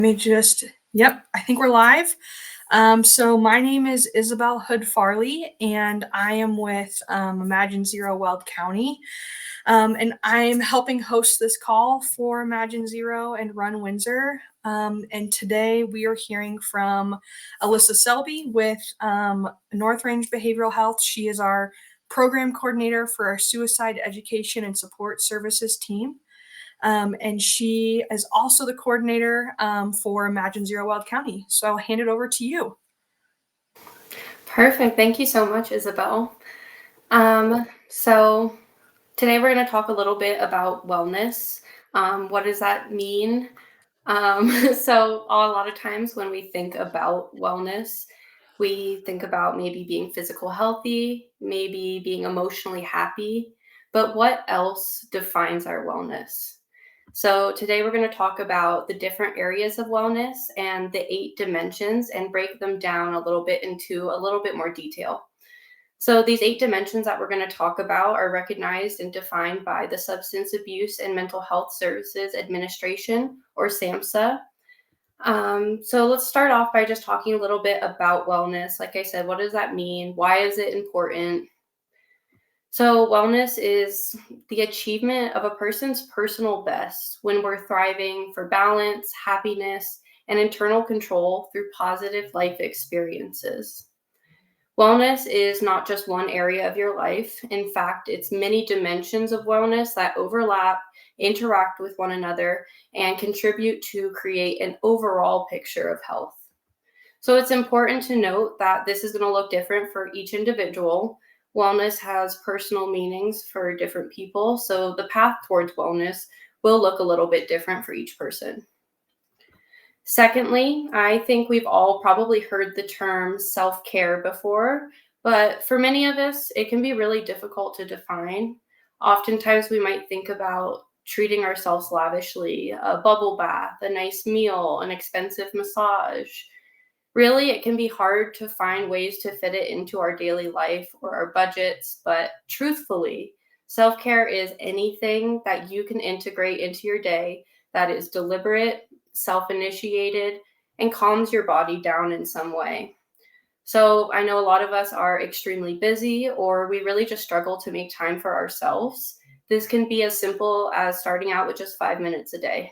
I think we're live. So my name is Isabel Hood Farley, and I am with Imagine Zero Weld County. And I'm helping host this call for Imagine Zero and Run Windsor. And today we are hearing from Alyssa Selby with North Range Behavioral Health. She is our program coordinator for our suicide education and support services team. And she is also the coordinator for Imagine Zero Weld County. So I'll hand it over to you. Perfect. Thank you so much, Isabel. So today we're going to talk a little bit about wellness. What does that mean? So a lot of times when we think about wellness, we think about maybe being physical healthy, maybe being emotionally happy, but what else defines our wellness? So today we're going to talk about the different areas of wellness and the 8 dimensions and break them down a little bit into a little bit more detail. So these 8 dimensions that we're going to talk about are recognized and defined by the Substance Abuse and Mental Health Services Administration, or SAMHSA. So let's start off by just talking a little bit about wellness. Like I said, what does that mean? Why is it important? So wellness is the achievement of a person's personal best when we're thriving for balance, happiness, and internal control through positive life experiences. Wellness is not just one area of your life. In fact, it's many dimensions of wellness that overlap, interact with one another, and contribute to create an overall picture of health. So it's important to note that this is going to look different for each individual. Wellness has personal meanings for different people, so the path towards wellness will look a little bit different for each person. Secondly, I think we've all probably heard the term self-care before, but for many of us, it can be really difficult to define. Oftentimes, we might think about treating ourselves lavishly, a bubble bath, a nice meal, an expensive massage. Really, it can be hard to find ways to fit it into our daily life or our budgets, but truthfully, self-care is anything that you can integrate into your day that is deliberate, self-initiated, and calms your body down in some way. So I know a lot of us are extremely busy, or we really just struggle to make time for ourselves. This can be as simple as starting out with just 5 minutes a day.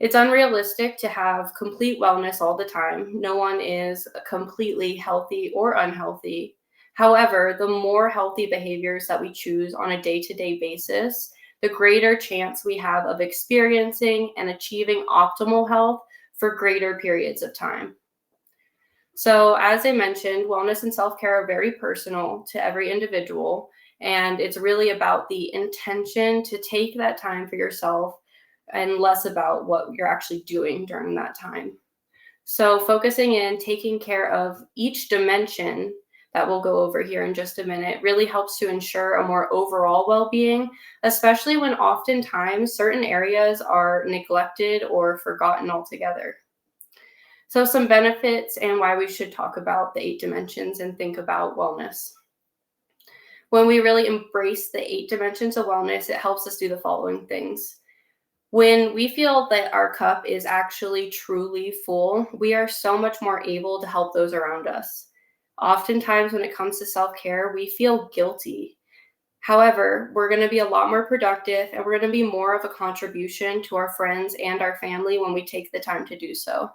It's unrealistic to have complete wellness all the time. No one is completely healthy or unhealthy. However, the more healthy behaviors that we choose on a day-to-day basis, the greater chance we have of experiencing and achieving optimal health for greater periods of time. So, as I mentioned, wellness and self-care are very personal to every individual, and it's really about the intention to take that time for yourself and less about what you're actually doing during that time. So focusing in, taking care of each dimension that we'll go over here in just a minute really helps to ensure a more overall well-being, especially when oftentimes certain areas are neglected or forgotten altogether. So some benefits and why we should talk about the 8 dimensions and think about wellness. When we really embrace the 8 dimensions of wellness, it helps us do the following things. When we feel that our cup is actually truly full, we are so much more able to help those around us. Oftentimes, when it comes to self-care, we feel guilty. However, we're going to be a lot more productive and we're going to be more of a contribution to our friends and our family when we take the time to do so.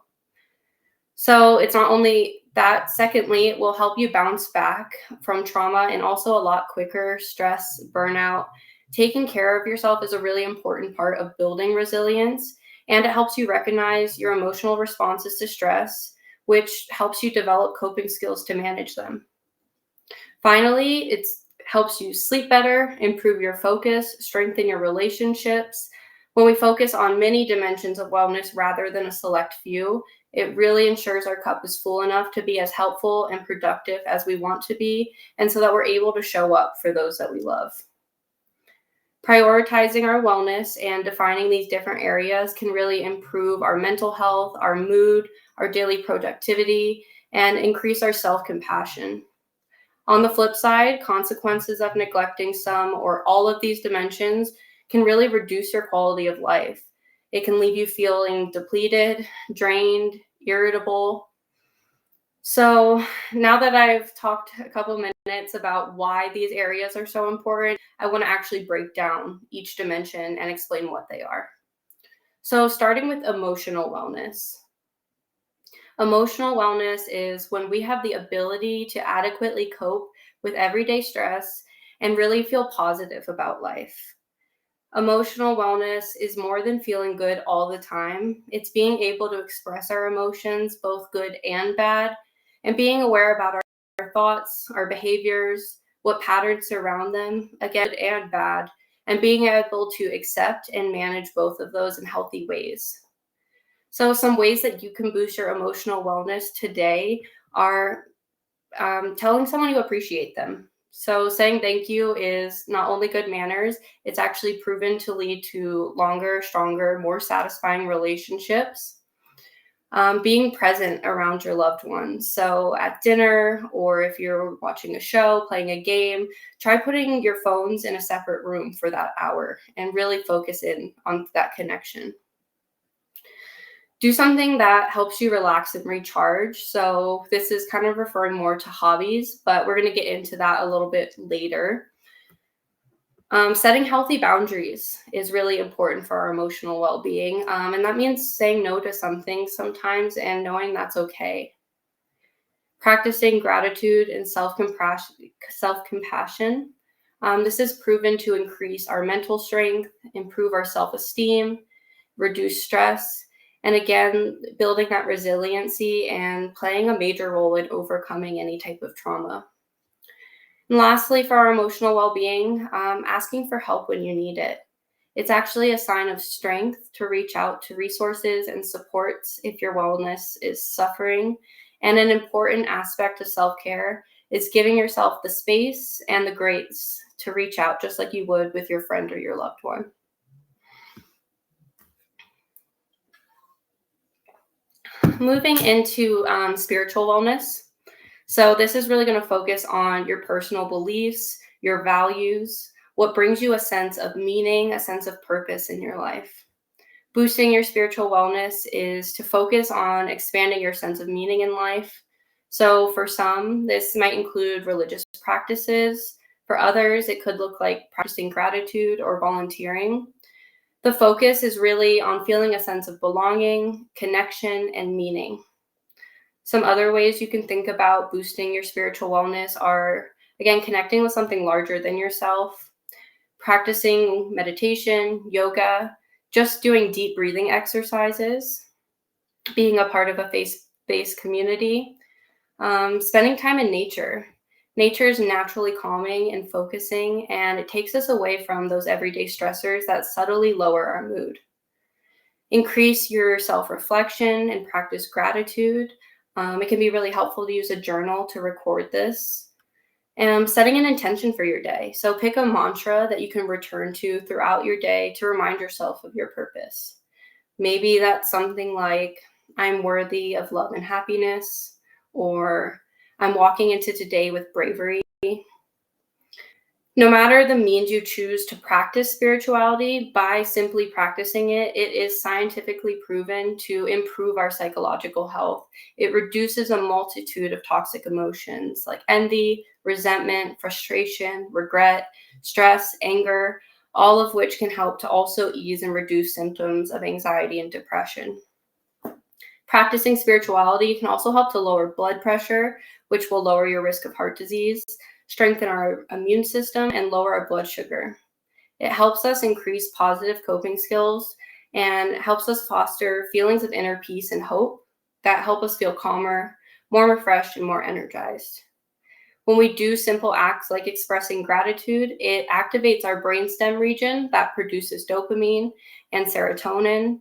So it's not only that, secondly, it will help you bounce back from trauma and also a lot quicker, stress, burnout. Taking care of yourself is a really important part of building resilience, and it helps you recognize your emotional responses to stress, which helps you develop coping skills to manage them. Finally, it helps you sleep better, improve your focus, strengthen your relationships. When we focus on many dimensions of wellness rather than a select few, it really ensures our cup is full enough to be as helpful and productive as we want to be, and so that we're able to show up for those that we love. Prioritizing our wellness and defining these different areas can really improve our mental health, our mood, our daily productivity, and increase our self-compassion. On the flip side, consequences of neglecting some or all of these dimensions can really reduce your quality of life. It can leave you feeling depleted, drained, irritable. So now that I've talked a couple minutes about why these areas are so important, I want to actually break down each dimension and explain what they are. So starting with emotional wellness. Emotional wellness is when we have the ability to adequately cope with everyday stress and really feel positive about life. Emotional wellness is more than feeling good all the time. It's being able to express our emotions, both good and bad, and being aware about our thoughts, our behaviors, what patterns surround them, again, good and bad, and being able to accept and manage both of those in healthy ways. So, some ways that you can boost your emotional wellness today are telling someone you appreciate them. So, saying thank you is not only good manners, it's actually proven to lead to longer, stronger, more satisfying relationships. Being present around your loved ones. So, at dinner, or if you're watching a show, playing a game, try putting your phones in a separate room for that hour and really focus in on that connection. Do something that helps you relax and recharge. So, this is kind of referring more to hobbies, but we're going to get into that a little bit later. Setting healthy boundaries is really important for our emotional well being. And that means saying no to some things sometimes and knowing that's okay. Practicing gratitude and self-compassion. This is proven to increase our mental strength, improve our self-esteem, reduce stress, and again, building that resiliency and playing a major role in overcoming any type of trauma. And lastly, for our emotional well being, asking for help when you need it. It's actually a sign of strength to reach out to resources and supports if your wellness is suffering. And an important aspect of self care is giving yourself the space and the grace to reach out, just like you would with your friend or your loved one. Moving into spiritual wellness. So, this is really going to focus on your personal beliefs, your values, what brings you a sense of meaning, a sense of purpose in your life. Boosting your spiritual wellness is to focus on expanding your sense of meaning in life. So, for some, this might include religious practices. For others, it could look like practicing gratitude or volunteering. The focus is really on feeling a sense of belonging, connection, and meaning. Some other ways you can think about boosting your spiritual wellness are, again, connecting with something larger than yourself, practicing meditation, yoga, just doing deep breathing exercises, being a part of a faith-based community, spending time in nature. Nature is naturally calming and focusing, and it takes us away from those everyday stressors that subtly lower our mood. Increase your self-reflection and practice gratitude. It can be really helpful to use a journal to record this. And setting an intention for your day. So pick a mantra that you can return to throughout your day to remind yourself of your purpose. Maybe that's something like, I'm worthy of love and happiness, or I'm walking into today with bravery. No matter the means you choose to practice spirituality, by simply practicing it, it is scientifically proven to improve our psychological health. It reduces a multitude of toxic emotions like envy, resentment, frustration, regret, stress, anger, all of which can help to also ease and reduce symptoms of anxiety and depression. Practicing spirituality can also help to lower blood pressure, which will lower your risk of heart disease, strengthen our immune system, and lower our blood sugar. It helps us increase positive coping skills and helps us foster feelings of inner peace and hope that help us feel calmer, more refreshed, and more energized. When we do simple acts like expressing gratitude, it activates our brainstem region that produces dopamine and serotonin,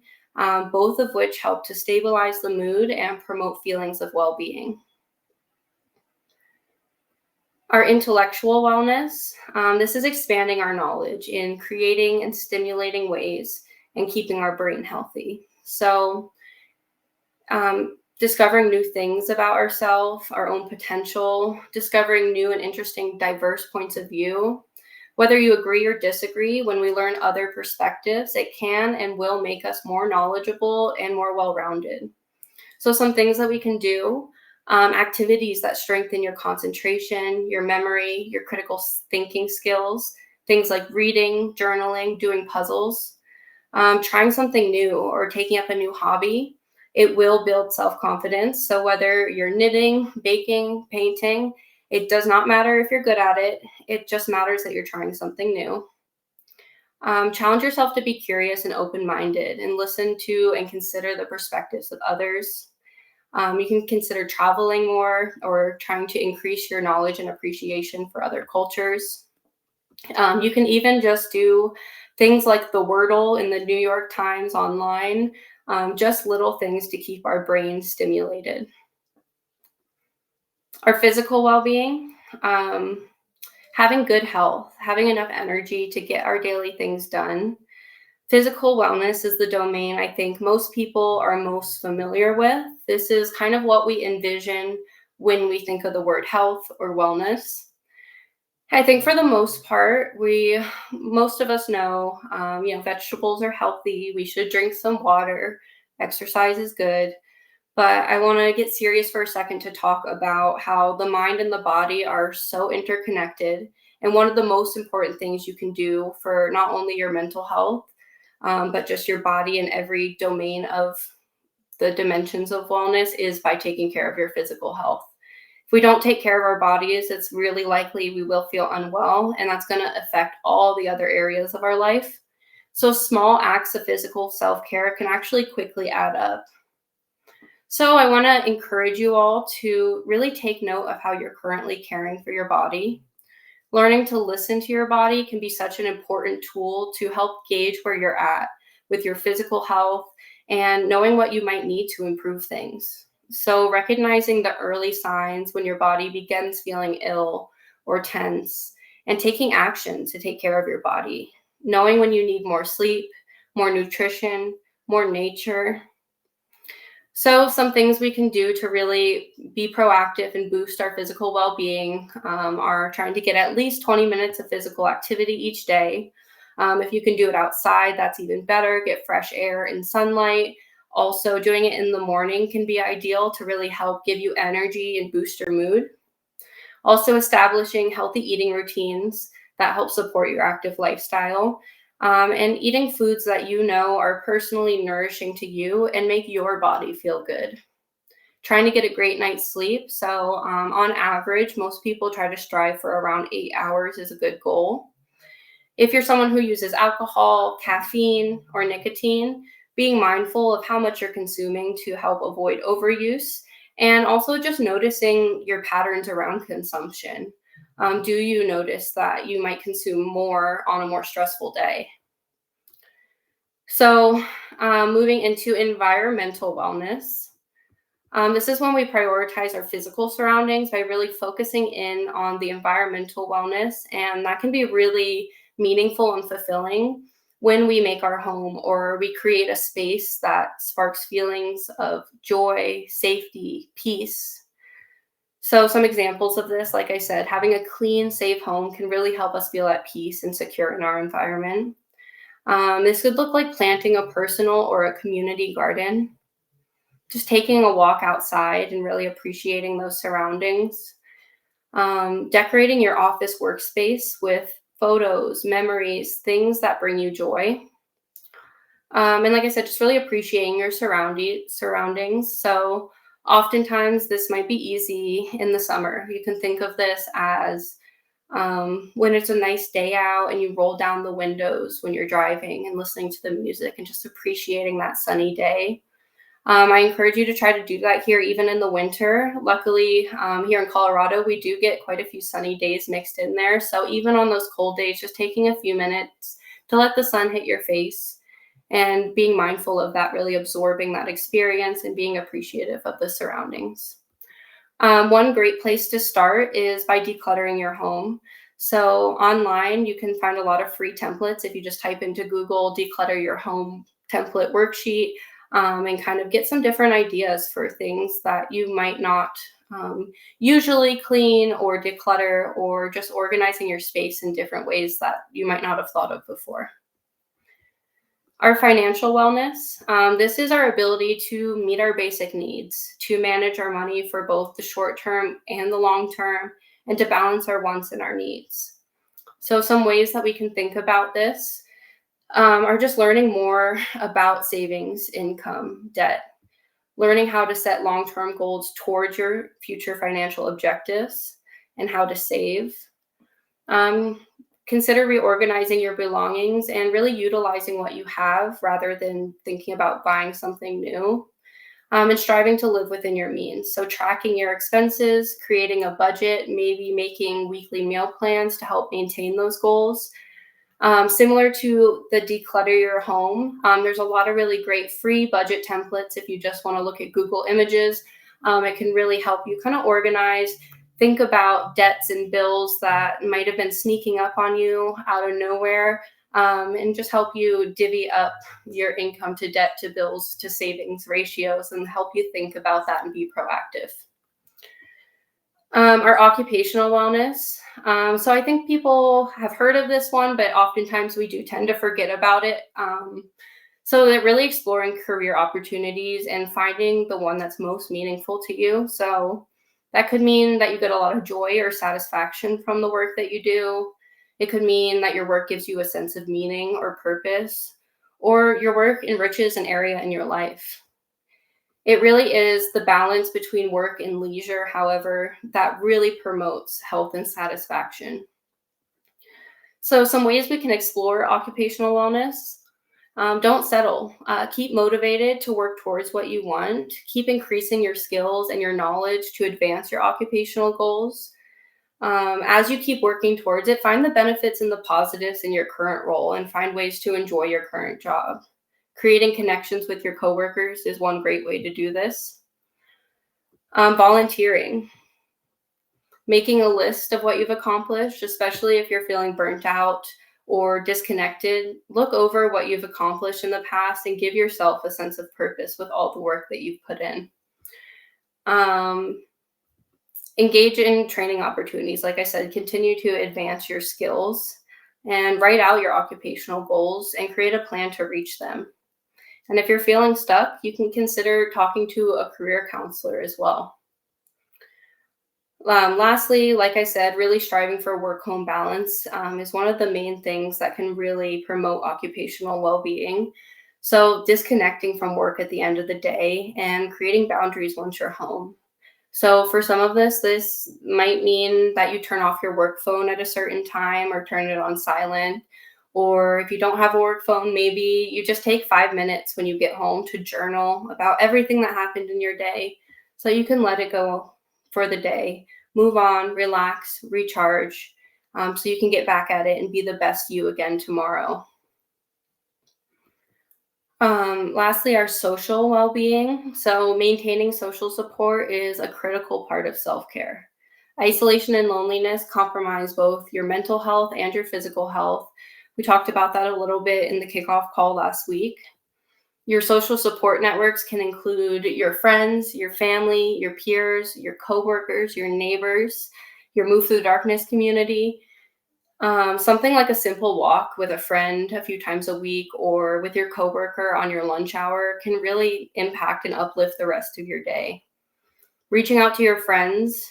both of which help to stabilize the mood and promote feelings of well-being. Our intellectual wellness, this is expanding our knowledge in creating and stimulating ways and keeping our brain healthy. So, discovering new things about ourselves, our own potential, discovering new and interesting, diverse points of view, Whether you agree or disagree, when we learn other perspectives, it can and will make us more knowledgeable and more well rounded. So, some things that we can do, activities that strengthen your concentration, your memory, your critical thinking skills, things like reading, journaling, doing puzzles, trying something new or taking up a new hobby. It will build self confidence. So, whether you're knitting, baking, painting, it does not matter if you're good at it. It just matters that you're trying something new. Challenge yourself to be curious and open minded and listen to and consider the perspectives of others. You can consider traveling more or trying to increase your knowledge and appreciation for other cultures. You can even just do things like the Wordle in the New York Times online, just little things to keep our brain stimulated. Our physical well being, having good health, having enough energy to get our daily things done. Physical wellness is the domain I think most people are most familiar with. This is kind of what we envision when we think of the word health or wellness. I think for the most part, most of us know, vegetables are healthy. We should drink some water. Exercise is good. But I want to get serious for a second to talk about how the mind and the body are so interconnected. And one of the most important things you can do for not only your mental health, but just your body and every domain of the dimensions of wellness is by taking care of your physical health. If we don't take care of our bodies, it's really likely we will feel unwell, and that's going to affect all the other areas of our life. So, small acts of physical self care can actually quickly add up. So, I want to encourage you all to really take note of how you're currently caring for your body. Learning to listen to your body can be such an important tool to help gauge where you're at with your physical health and knowing what you might need to improve things. So, recognizing the early signs when your body begins feeling ill or tense and taking action to take care of your body. Knowing when you need more sleep, more nutrition, more nature. So, some things we can do to really be proactive and boost our physical well being are trying to get at least 20 minutes of physical activity each day. If you can do it outside, that's even better. Get fresh air and sunlight. Also, doing it in the morning can be ideal to really help give you energy and boost your mood. Also, establishing healthy eating routines that help support your active lifestyle. And eating foods that you know are personally nourishing to you and make your body feel good. Trying to get a great night's sleep. So, on average, most people try to strive for around 8 hours is a good goal. If you're someone who uses alcohol, caffeine, or nicotine, being mindful of how much you're consuming to help avoid overuse, and also just noticing your patterns around consumption. Do you notice that you might consume more on a more stressful day? So, moving into environmental wellness. This is when we prioritize our physical surroundings by really focusing in on the environmental wellness, and that can be really meaningful and fulfilling when we make our home or we create a space that sparks feelings of joy, safety, peace. So, some examples of this, like I said, having a clean, safe home can really help us feel at peace and secure in our environment. This could look like planting a personal or a community garden, just taking a walk outside and really appreciating those surroundings. Decorating your office workspace with photos, memories, things that bring you joy. And like I said, just really appreciating your surroundings. So, oftentimes, this might be easy in the summer. You can think of this as when it's a nice day out and you roll down the windows when you're driving and listening to the music and just appreciating that sunny day. I encourage you to try to do that here, even in the winter. Luckily, here in Colorado, we do get quite a few sunny days mixed in there. So even on those cold days, just taking a few minutes to let the sun hit your face and being mindful of that, really absorbing that experience and being appreciative of the surroundings. One great place to start is by decluttering your home. So online, you can find a lot of free templates if you just type into Google declutter your home template worksheet, and kind of get some different ideas for things that you might not Usually clean or declutter or just organizing your space in different ways that you might not have thought of before. Our financial wellness. This is our ability to meet our basic needs, to manage our money for both the short term and the long term, and to balance our wants and our needs. So, some ways that we can think about this are just learning more about savings, income, debt, learning how to set long term goals towards your future financial objectives, and how to save. Um, Consider reorganizing your belongings and really utilizing what you have rather than thinking about buying something new. And striving to live within your means. So, tracking your expenses, creating a budget, maybe making weekly meal plans to help maintain those goals. Similar to the declutter your home, there's a lot of really great free budget templates if you just want to look at Google Images. It can really help you kind of organize, think about debts and bills that might have been sneaking up on you out of nowhere, and just help you divvy up your income to debt to bills to savings ratios and help you think about that and be proactive. Our occupational wellness. So I think people have heard of this one, but oftentimes we do tend to forget about it. So they're really exploring career opportunities and finding the one that's most meaningful to you. So that could mean that you get a lot of joy or satisfaction from the work that you do. It could mean that your work gives you a sense of meaning or purpose, or your work enriches an area in your life. It really is the balance between work and leisure, however, that really promotes health and satisfaction. So, some ways we can explore occupational wellness. Don't settle. Keep motivated to work towards what you want. Keep increasing your skills and your knowledge to advance your occupational goals. As you keep working towards it, find the benefits and the positives in your current role and find ways to enjoy your current job. Creating connections with your coworkers is one great way to do this. Volunteering, making a list of what you've accomplished, especially if you're feeling burnt out or disconnected. Look over what you've accomplished in the past and give yourself a sense of purpose with all the work that you've put in. Um, Engage in training opportunities. Like I said, continue to advance your skills and write out your occupational goals and create a plan to reach them. And if you're feeling stuck, you can consider talking to a career counselor as well. Lastly, like I said, really striving for work-home balance is one of the main things that can really promote occupational well-being. So disconnecting from work at the end of the day and creating boundaries once you're home. So for some of this might mean that you turn off your work phone at a certain time or turn it on silent. Or if you don't have a work phone, maybe you just take 5 minutes when you get home to journal about everything that happened in your day so you can let it go for the day, move on, relax, recharge, so you can get back at it and be the best you again tomorrow. Lastly, our social well being. So, maintaining social support is a critical part of self care. Isolation and loneliness compromise both your mental health and your physical health. We talked about that a little bit in the kickoff call last week. Your social support networks can include your friends, your family, your peers, your coworkers, your neighbors, your Move Through the Darkness community. Something like a simple walk with a friend a few times a week or with your coworker on your lunch hour can really impact and uplift the rest of your day. Reaching out to your friends,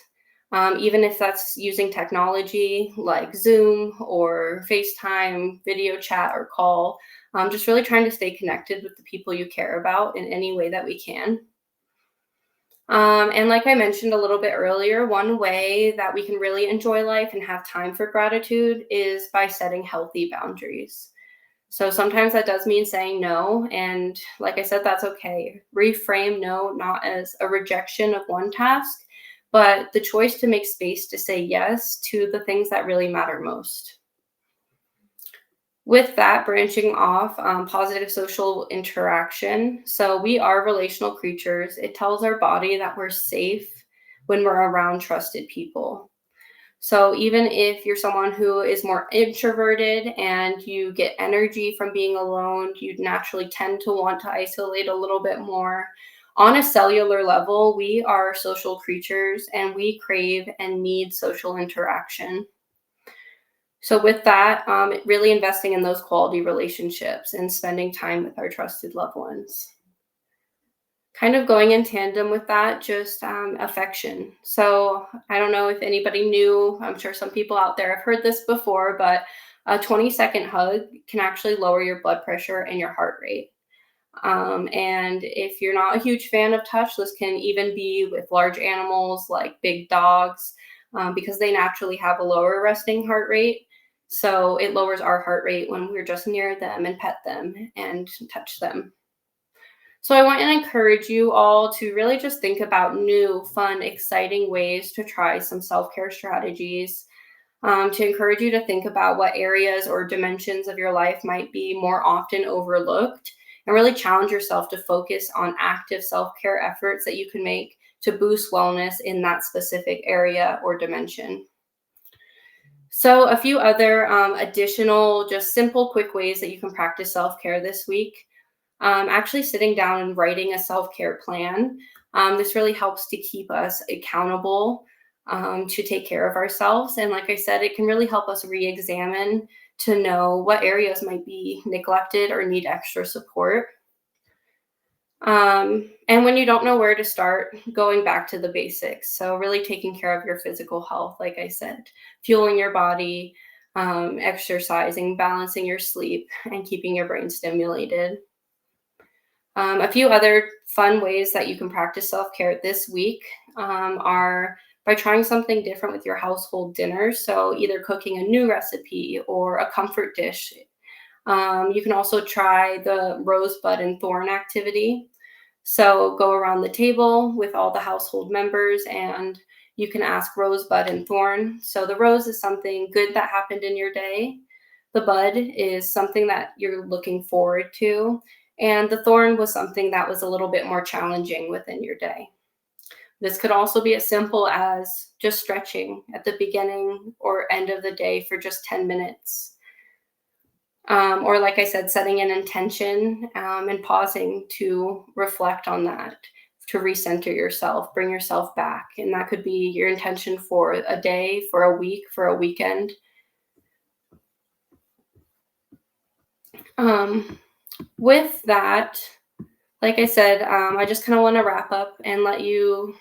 even if that's using technology like Zoom or FaceTime, video chat, or call, just really trying to stay connected with the people you care about in any way that we can. And like I mentioned a little bit earlier, one way that we can really enjoy life and have time for gratitude is by setting healthy boundaries. So sometimes that does mean saying no. And like I said, that's okay. Reframe no not as a rejection of one task, but the choice to make space to say yes to the things that really matter most. With that, branching off, positive social interaction. So we are relational creatures. It tells our body that we're safe when we're around trusted people. So even if you're someone who is more introverted and you get energy from being alone, you naturally tend to want to isolate a little bit more. On a cellular level, we are social creatures and we crave and need social interaction. So, with that, really investing in those quality relationships and spending time with our trusted loved ones. Kind of going in tandem with that, just affection. So, I don't know if anybody knew, I'm sure some people out there have heard this before, but a 20-second hug can actually lower your blood pressure and your heart rate. And if you're not a huge fan of touch, this can even be with large animals like big dogs, because they naturally have a lower resting heart rate. So it lowers our heart rate when we're just near them and pet them and touch them. So I want to encourage you all to really just think about new, fun, exciting ways to try some self care strategies, to encourage you to think about what areas or dimensions of your life might be more often overlooked, and really challenge yourself to focus on active self care efforts that you can make to boost wellness in that specific area or dimension. So, a few other additional, just simple, quick ways that you can practice self care this week. Actually, sitting down and writing a self care plan. This really helps to keep us accountable, to take care of ourselves. And like I said, it can really help us re examine to know what areas might be neglected or need extra support. And when you don't know where to start, going back to the basics. So, really taking care of your physical health, like I said, fueling your body, exercising, balancing your sleep, and keeping your brain stimulated. A few other fun ways that you can practice self care this week are by trying something different with your household dinner. So, either cooking a new recipe or a comfort dish. You can also try the rosebud and thorn activity. So, go around the table with all the household members and you can ask rosebud and thorn. So, the rose is something good that happened in your day, the bud is something that you're looking forward to, and the thorn was something that was a little bit more challenging within your day. This could also be as simple as just stretching at the beginning or end of the day for just 10 minutes. Or, like I said, setting an intention, and pausing to reflect on that, to recenter yourself, bring yourself back. And that could be your intention for a day, for a week, for a weekend. Um, with that, like I said, I just kind of want to wrap up and let you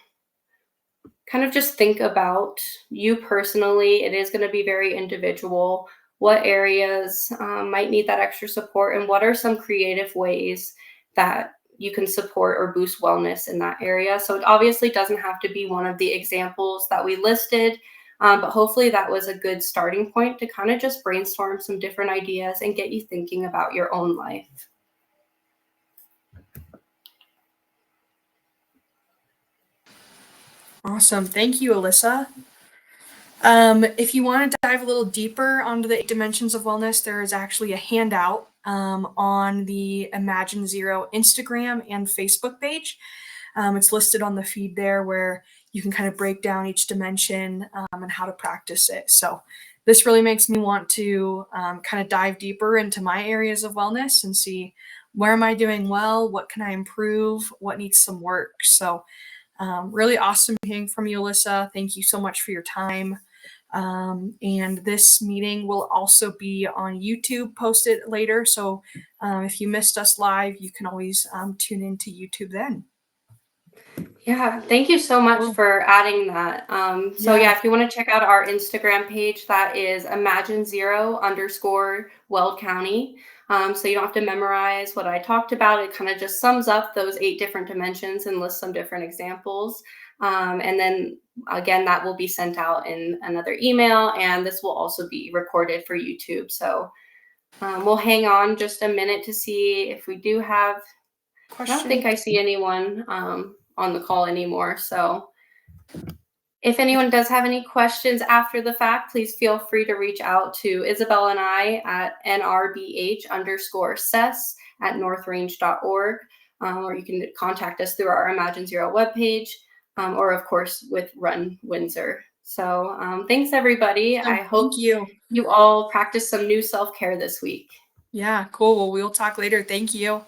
kind of just think about you personally. It is going to be very individual. What areas might need that extra support, and what are some creative ways that you can support or boost wellness in that area? So, it obviously doesn't have to be one of the examples that we listed, but hopefully, that was a good starting point to kind of just brainstorm some different ideas and get you thinking about your own life. Awesome. Thank you, Alyssa. If you want to dive a little deeper onto the 8 dimensions of wellness, there is actually a handout on the Imagine Zero Instagram and Facebook page. It's listed on the feed there where you can kind of break down each dimension and how to practice it. So, this really makes me want to kind of dive deeper into my areas of wellness and see where am I doing well, what can I improve, what needs some work. So, really awesome hearing from you, Alyssa. Thank you so much for your time. And this meeting will also be on YouTube posted later. So if you missed us live, you can always tune into YouTube then. Yeah, thank you so much Cool. for adding that. So Yeah. yeah, if you want to check out our Instagram page, that is imagine0_Weld County. So you don't have to memorize what I talked about. It kind of just sums up those 8 different dimensions and lists some different examples. And then again, that will be sent out in another email, and this will also be recorded for YouTube. So we'll hang on just a minute to see if we do have. I don't think Question. I see anyone on the call anymore. So if anyone does have any questions after the fact, please feel free to reach out to Isabel and I at nrbh_cess@northrange.org, or you can contact us through our Imagine Zero webpage, or of course with Run Windsor. So thanks everybody. I Thank hope you. you all practice some new self-care this week. Yeah, cool. Well, we'll talk later. Thank you.